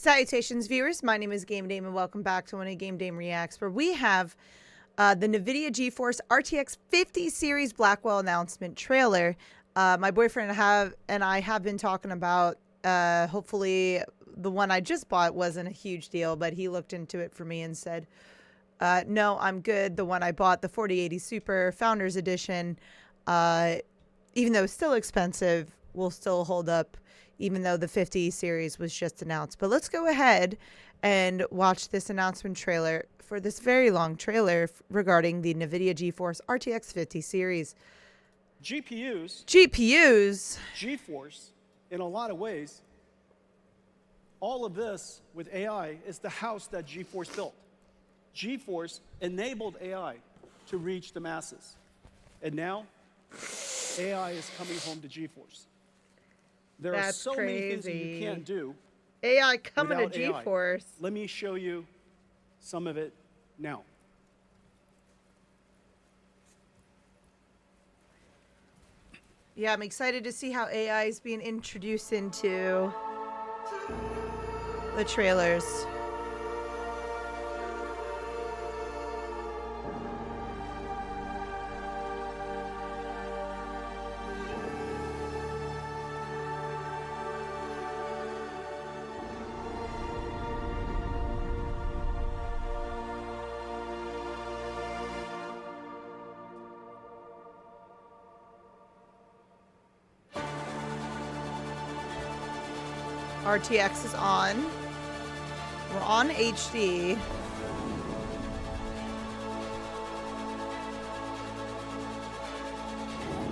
Salutations, viewers. My name is GameDame, and welcome back to one of GameDame Reacts, where we have the NVIDIA GeForce RTX 50 series Blackwell announcement trailer. My boyfriend and I have been talking about, hopefully the one I just bought wasn't a huge deal, but he looked into it for me and said, no, I'm good. The one I bought, the 4080 Super Founders Edition, even though it's still expensive, will still hold up, even though the 50 series was just announced. But let's go ahead and watch this announcement trailer for this very long trailer regarding the NVIDIA GeForce RTX 50 series. GPUs, GeForce, in a lot of ways, all of this with AI is the house that GeForce built. GeForce enabled AI to reach the masses. And now, AI is coming home to GeForce. There are so many things that you can't do. AI coming to AI. GeForce. Let me show you some of it now. Yeah, I'm excited to see how AI is being introduced into the trailers. RTX is on. We're on HD.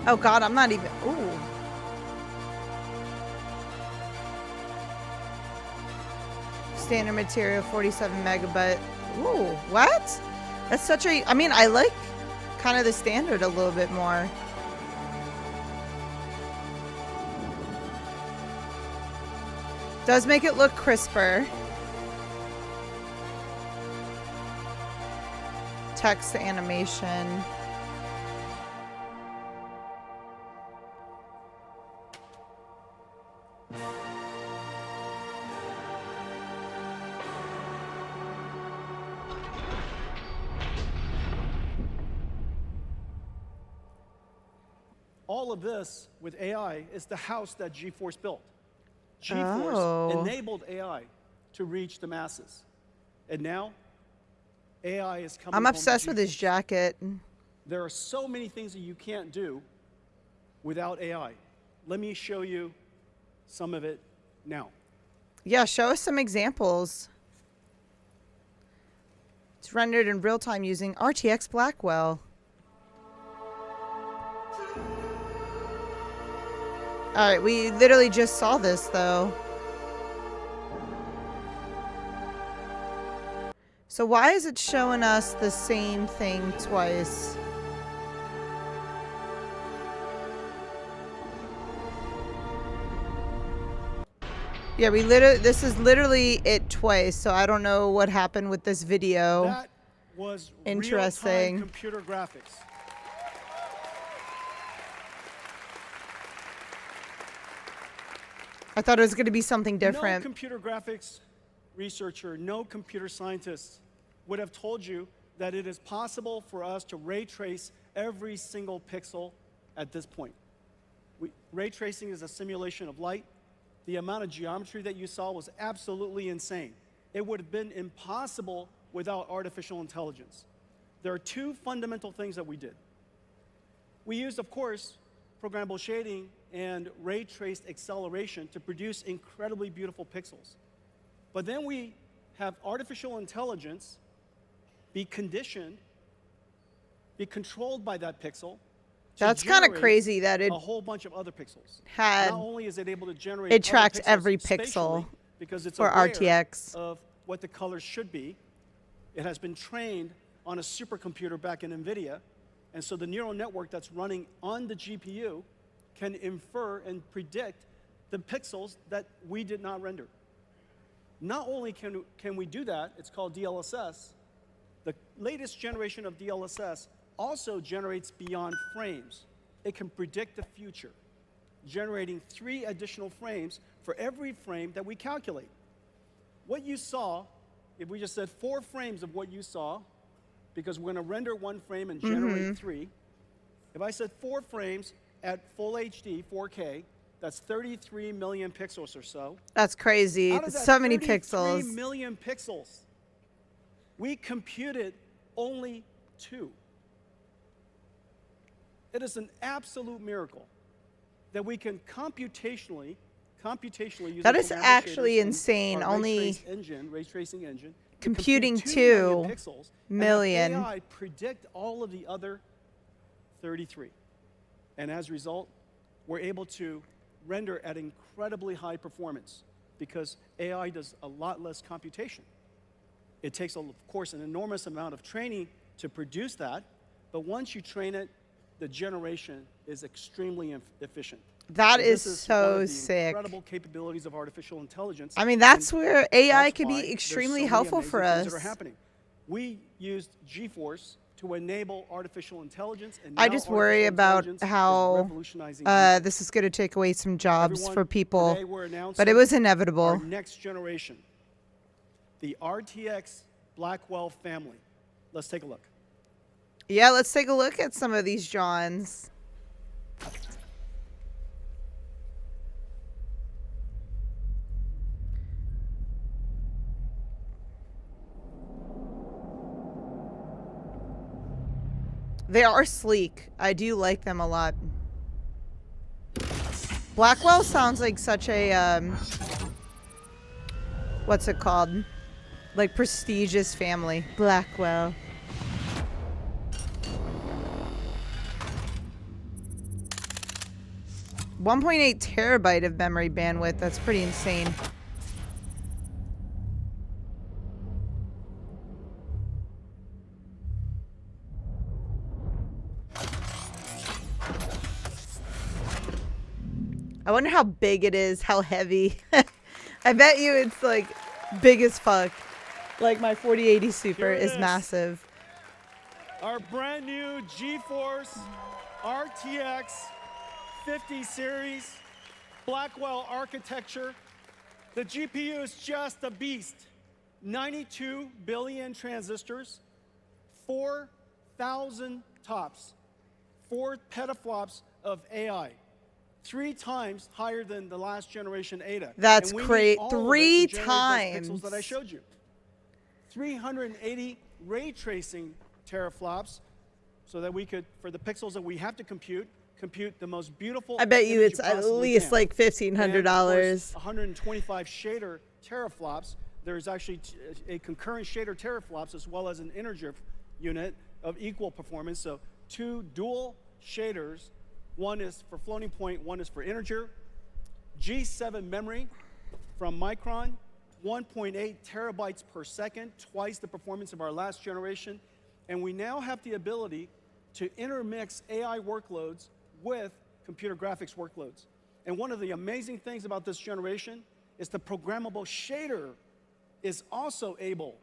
Oh God, I'm not even. Ooh. Standard material, 47 megabyte. Ooh, what? That's such a. I mean, I like kind of the standard a little bit more. Does make it look crisper. Text animation. All of this with AI is the house that GeForce built. GeForce enabled AI to reach the masses. And now, AI is coming home. I'm obsessed with his jacket. There are so many things that you can't do without AI. Let me show you some of it now. Yeah, show us some examples. It's rendered in real time using RTX Blackwell. Alright, we literally just saw this, though. So why is it showing us the same thing twice? Yeah, this is literally it twice, so I don't know what happened with this video. That was interesting. real-time computer graphics. I thought it was going to be something different. No computer graphics researcher, no computer scientist would have told you that it is possible for us to ray trace every single pixel at this point. Ray tracing is a simulation of light. The amount of geometry that you saw was absolutely insane. It would have been impossible without artificial intelligence. There are two fundamental things that we did. We used, of course, programmable shading and ray traced acceleration to produce incredibly beautiful pixels. But then we have artificial intelligence be conditioned, be controlled by that pixel. That's kind of crazy that it a whole bunch of other pixels. Had not only is it able to generate it tracks every pixel because it's for aware RTX of what the colors should be. It has been trained on a supercomputer back in NVIDIA, and so the neural network that's running on the GPU can infer and predict the pixels that we did not render. Not only can we do that, it's called DLSS. The latest generation of DLSS also generates beyond frames. It can predict the future, generating 3 additional frames for every frame that we calculate. what you saw, if we just said 4 frames of what you saw, because we're going to render 1 frame and generate 3. If I said 4 frames at full HD, 4K, that's 33 million pixels or so. That's crazy. Out of that So many 33 pixels. million pixels, we computed only 2. It is an absolute miracle that we can computationally use That the is programmable actually shaders and insane. our Only ray tracing engine computing compute 2 million pixels, million. and have AI predict all of the other 33. And as a result, we're able to render at incredibly high performance because AI does a lot less computation. It takes, of course, an enormous amount of training to produce that, but once you train it, the generation is extremely efficient. That So is this is one so of the sick. incredible capabilities of artificial intelligence. I mean, that's and where AI that's can why be there's extremely so many helpful for amazing things us. that are happening. We used GeForce to enable artificial intelligence, and I now just worry artificial about intelligence is how revolutionizing GeForce. this is going to take away some jobs Everyone, for people, today we're announcing but it was our inevitable. next generation, the RTX Blackwell family. Let's take a look. Yeah, let's take a look at some of these Johns. They are sleek. I do like them a lot. Blackwell sounds like such a, what's it called? Like prestigious family. Blackwell. .8 terabyte of memory bandwidth. That's pretty insane. I wonder how big it is, how heavy. I bet you it's like big as fuck. Like my 4080 Super is massive. Our brand new GeForce RTX 50 series Blackwell architecture. The GPU is just a beast. 92 billion transistors, 4,000 TOPS, 4 petaflops of AI. 3 times higher than the last generation Ada. That's And we great. need all of it 3 to generate those times. pixels that I showed you. 380 ray tracing teraflops, so that we could, for the pixels that we have to compute the most beautiful. I bet you image it's at possibly least can. like $1,500. And of course, 125 shader teraflops. There's actually a concurrent shader teraflops as well as an integer unit of equal performance. So 2 dual shaders. One is for floating point, one is for integer. G7 memory from Micron, 1.8 terabytes per second, twice the performance of our last generation. And we now have the ability to intermix AI workloads with computer graphics workloads. And one of the amazing things about this generation is the programmable shader is also able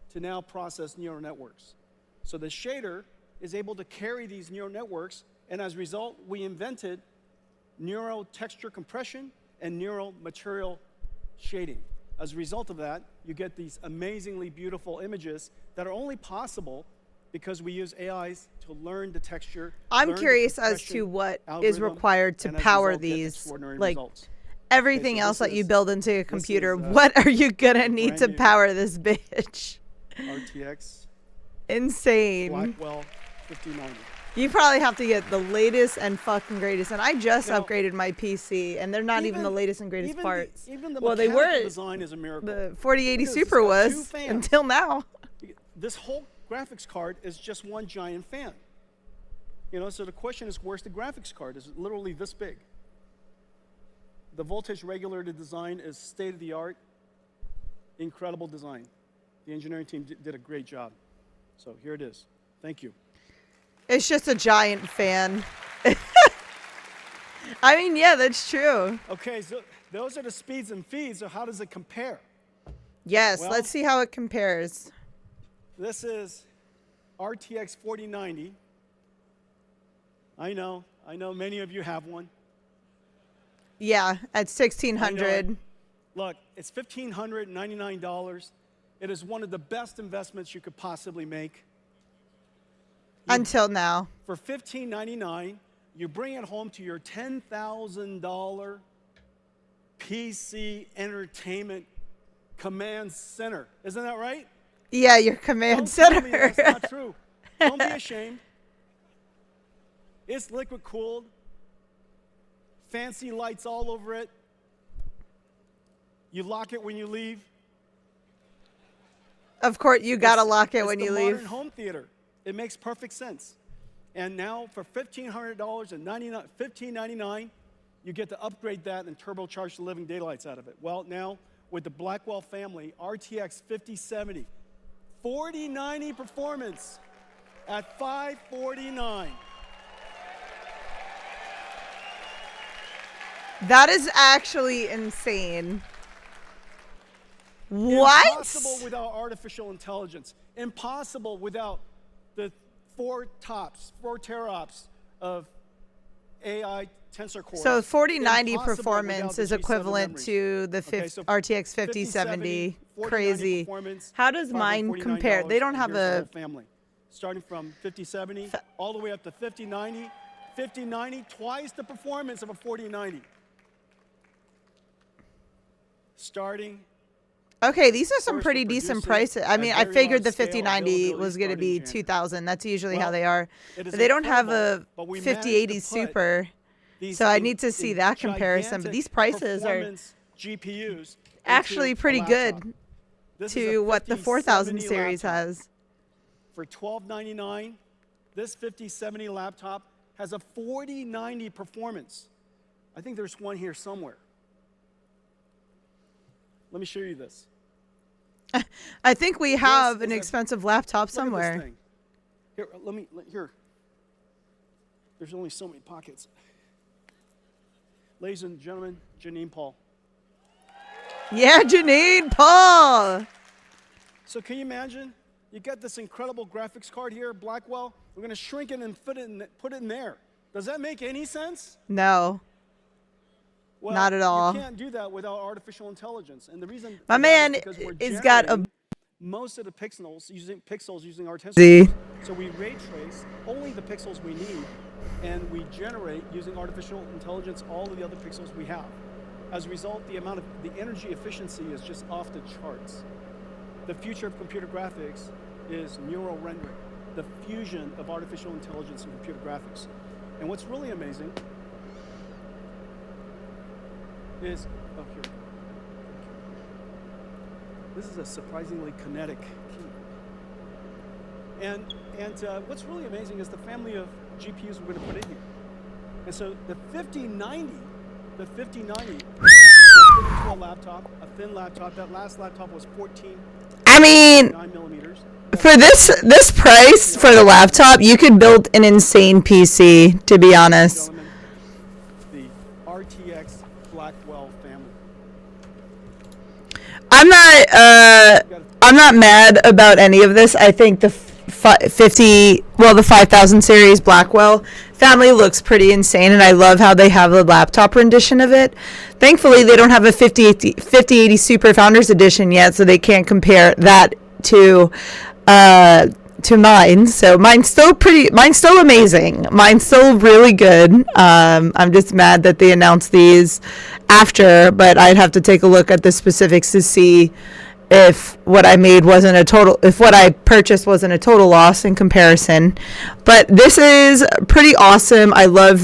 to now process neural networks. So the shader is able to carry these neural networks, and as a result, we invented neural texture compression and neural material shading. As a result of that, you get these amazingly beautiful images that are only possible because we use AIs to learn the texture. I'm curious as to what is required to power these. Like results. everything Okay, so else this that you is- build into a this computer, is, what are you gonna need brand to new power this bitch? RTX Insane. Blackwell 5090. You probably have to get the latest and fucking greatest. And I just Now, upgraded my PC, and they're not even the latest and greatest parts. Even the Well, they mechanical were. design is a miracle. The 4080 Look at this, Super it's got 2 was fans. until now. This whole graphics card is just one giant fan. You know, so the question is, where's the graphics card? Is it literally this big? The voltage regulator design is state-of-the-art, incredible design. The engineering team did a great job. So here it is. Thank you. It's just a giant fan. I mean, yeah, that's true. Okay, so those are the speeds and feeds. So how does it compare? Yes, Well- let's see how it compares. This is RTX 4090. I know many of you have one. Yeah, at I know 1600. it. Look, It's $1,599. It is one of the best investments you could possibly make. Until now. For $1,599, you bring it home to your $10,000 PC entertainment command center. Isn't that right? Yeah, your command Don't center. tell me that's not true. Don't be ashamed. It's liquid cooled. Fancy lights all over it. You lock it when you leave. Of course, you gotta lock it when you leave. It's the modern home theater. It makes perfect sense. And now for $1,500 and $1,599, you get to upgrade that and turbocharge the living daylights out of it. Well, now with the Blackwell family, RTX 5070, 4090 performance at $549. That is actually insane. What? Impossible without artificial intelligence. Impossible without the 4 teraops of AI tensor cores. So 4090 Impossible performance without the is G7 equivalent memories. to the Okay, so RTX 5070. 4090 Crazy. performance, How does mine $549, compare? They don't and have here's the a... whole family. Starting from 5070 all the way up to 5090. 5090, twice the performance of a 4090. Starting. Okay, these are some First pretty to decent produce it prices. I at mean, I very figured the large scale, 5090 availability was going to be starting January. 2000. That's usually how Well, they are. it is But they don't have a incredible, but we managed to 5080 put Super. these So I in- need to see in that comparison. But gigantic these prices are performance GPUs actually into a pretty laptop. good This is a to what the 4000 5070 series laptop. has. For $1,299, this 5070 laptop has a 4090 performance. I think there's one here somewhere. Let me show you this. I think we have is an a- expensive laptop Look at this somewhere. thing. Here, there's only so many pockets. Ladies and gentlemen, Janine Paul. Yeah, Janine Paul. So can you imagine? You get this incredible graphics card here, Blackwell. We're going to shrink it and put it in there. Does that make any sense? No. Well, Not at all. You can't do that without artificial intelligence. And the reason My for that man is because we're has got a... generating most of the pixels using our tensor Z. cores. So we ray trace only the pixels we need, and we generate using artificial intelligence all of the other pixels we have. As a result, the energy efficiency is just off the charts. The future of computer graphics is neural rendering, the fusion of artificial intelligence and computer graphics. And what's really amazing is, oh, here. This is a surprisingly kinetic key. And what's really amazing is the family of GPUs we're going to put in here. And so the 5090 will fit into a laptop, a thin laptop. That last laptop was 14. I mean, 9 millimeters. for this price for the laptop, you could build an insane PC, to be honest. Gentlemen, the RTX Blackwell family. I'm not mad about any of this. I think the 5000 series Blackwell family looks pretty insane, and I love how they have the laptop rendition of it. Thankfully, they don't have a 5080 Super Founders Edition yet, so they can't compare that to mine. So mine's still amazing. Mine's still really good. I'm just mad that they announced these after, but I'd have to take a look at the specifics to see if what I purchased wasn't a total loss in comparison. But this is pretty awesome. I love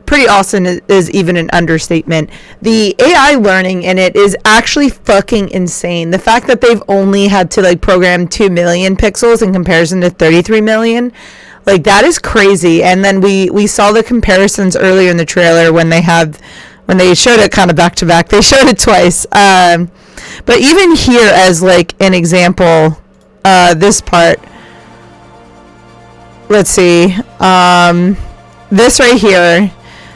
pretty awesome is even an understatement. The AI learning in it is actually fucking insane. The fact that they've only had to program 2 million pixels in comparison to 33 million, that is crazy. And then we saw the comparisons earlier in the trailer when they showed it kind of back to back. They showed it twice. But even here as an example, this part, let's see, this right here.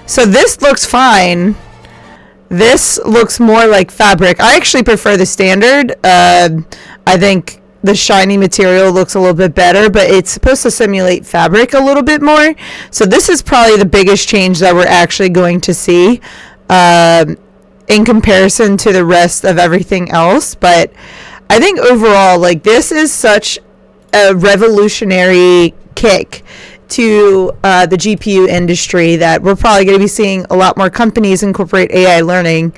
So this looks fine. This looks more like fabric. I actually prefer the standard. I think the shiny material looks a little bit better, but it's supposed to simulate fabric a little bit more. So this is probably the biggest change that we're actually going to see. in comparison to the rest of everything else. But I think overall, like, this is such a revolutionary kick to the GPU industry that we're probably going to be seeing a lot more companies incorporate AI learning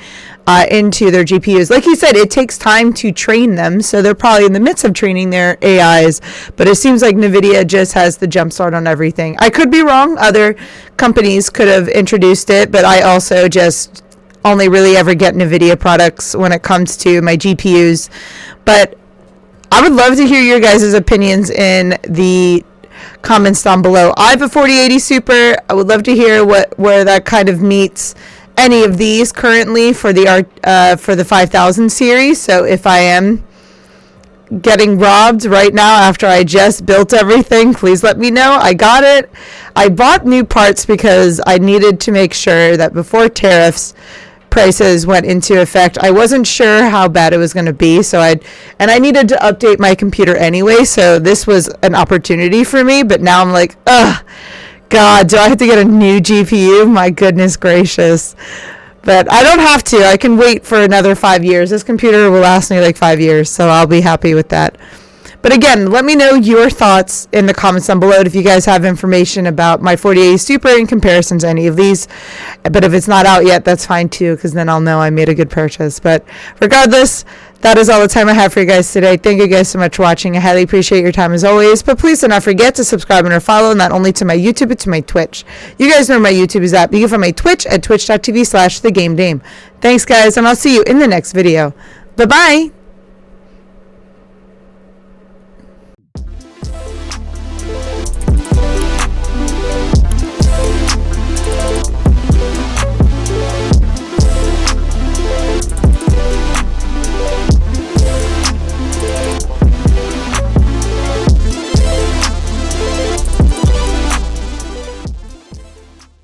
into their GPUs. Like you said, it takes time to train them, so they're probably in the midst of training their AIs, but it seems like NVIDIA just has the jump start on everything. I could be wrong. Other companies could have introduced it, but I also just only really ever get NVIDIA products when it comes to my GPUs. But I would love to hear your guys' opinions in the comments down below. I have a 4080 Super. I would love to hear where that kind of meets any of these currently for the 5000 series. So if I am getting robbed right now after I just built everything, please let me know. I got it. I bought new parts because I needed to make sure that before tariffs prices went into effect, I wasn't sure how bad it was going to be, so I needed to update my computer anyway, so this was an opportunity for me. But now I'm like, ugh, God, do I have to get a new GPU? My goodness gracious. But I don't have to. I can wait for another 5 years. This computer will last me like 5 years, so I'll be happy with that. But again, let me know your thoughts in the comments down below if you guys have information about my 4080 Super in comparison to any of these. But if it's not out yet, that's fine too, because then I'll know I made a good purchase. But regardless, that is all the time I have for you guys today. Thank you guys so much for watching. I highly appreciate your time as always. But please do not forget to subscribe and or follow, not only to my YouTube, but to my Twitch. You guys know where my YouTube is at. You can find my Twitch at twitch.tv/thegamedame. Thanks, guys, and I'll see you in the next video. Bye-bye.